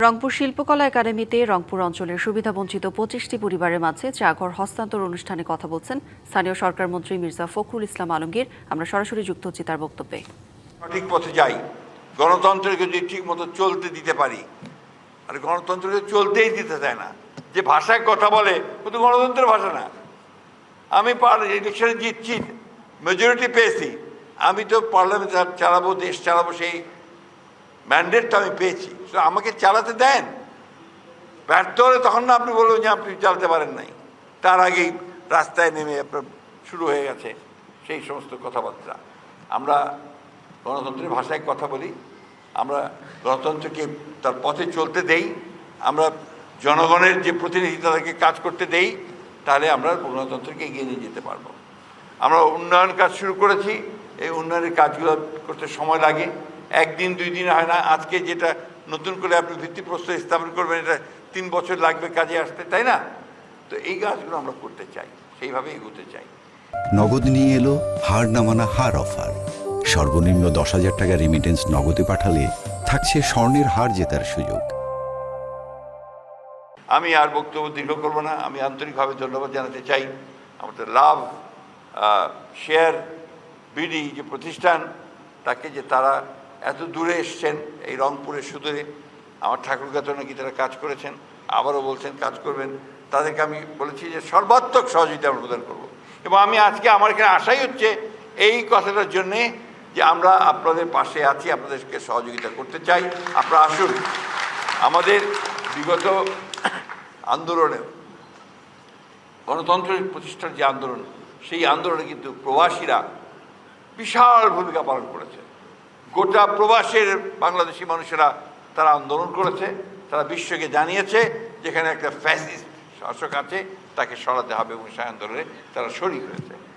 রংপুর শিল্পকলা একাডেমিতে রংপুর অঞ্চলের সুবিধাবঞ্চিত ২৫টি পরিবারের মাঝে চাঘর হস্তান্তর অনুষ্ঠানে কথা বলছেন স্থানীয় সরকার মন্ত্রী মির্জা ফখরুল ইসলাম আলমগীর। আমরা সরাসরি যুক্ত হচ্ছি তার বক্তব্যে। সঠিক পথে যাই, গণতন্ত্রকে যদি ঠিক মতো চলতে দিতে পারি, আর গণতন্ত্রকে চলতেই দিতে চায় না। যে ভাষায় কথা বলে ও তো গণতন্ত্রের ভাষা না। আমি ইলেকশনে জিতছি, মেজরিটি পেয়েছি, আমি তো পার্লামেন্ট চালাবো, দেশ চালাবো, সেই ম্যান্ডেটটা আমি পেয়েছি। আমাকে চালাতে দেন। ব্যর্থ হলে তখন না আপনি বলবেন যে আপনি চালাতে পারেন নাই। তার আগেই রাস্তায় নেমে আপনার শুরু হয়ে গেছে সেই সমস্ত কথাবার্তা। আমরা গণতন্ত্রের ভাষায় কথা বলি, আমরা গণতন্ত্রকে তার পথে চলতে দেই, আমরা জনগণের যে প্রতিনিধি তাদেরকে কাজ করতে দেই, তাহলে আমরা গণতন্ত্রকে এগিয়ে নিয়ে যেতে পারবো। আমরা উন্নয়ন কাজ শুরু করেছি, এই উন্নয়নের কাজগুলো করতে সময় লাগে, একদিন দুই দিন হয় না। আজকে যেটা নতুন করে আপনি ভিত্তিপ্রস্তর স্থাপন করবেন, এটা ৩ বছর লাগবে কাজে আসতে, তাই না? তো এই কাজগুলো আমরা করতে চাই, সেইভাবে এগোতে চাই। নগদ নিয়ে এলো হার না মানা হার অফার। সর্বনিম্ন ১০,০০০ টাকা রেমিটেন্স নগদে পাঠালে থাকছে স্বর্ণের হার জেতার সুযোগ। আমি আর বক্তব্য দীর্ঘ করব না। আমি আন্তরিকভাবে ধন্যবাদ জানাতে চাই আমাদের লাভ শেয়ার বিডি যে প্রতিষ্ঠান, তাকে যে তারা এত দূরে এসছেন, এই রংপুরের সুদূরে আমার ঠাকুরগাঁতে নাকি তারা কাজ করেছেন, আবারও বলছেন কাজ করবেন। তাদেরকে আমি বলেছি যে সর্বাত্মক সহযোগিতা আমরা প্রদান করব। এবং আমি আজকে আমার এখানে আশাই হচ্ছে এই কথাটার জন্যে যে আমরা আপনাদের পাশে আছি, আপনাদেরকে সহযোগিতা করতে চাই। আপনারা আসুন। আমাদের বিগত আন্দোলনে, গণতন্ত্রের প্রতিষ্ঠার যে আন্দোলন, সেই আন্দোলনে কিন্তু প্রবাসীরা বিশাল ভূমিকা পালন করেছে। গোটা প্রবাসের বাংলাদেশি মানুষেরা তারা আন্দোলন করেছে, তারা বিশ্বকে জানিয়েছে যেখানে একটা ফ্যাসিস্ট শাসক আছে, তাকে সরাতে হবে, এবং সেই আন্দোলনে তারা শরিক হয়েছে।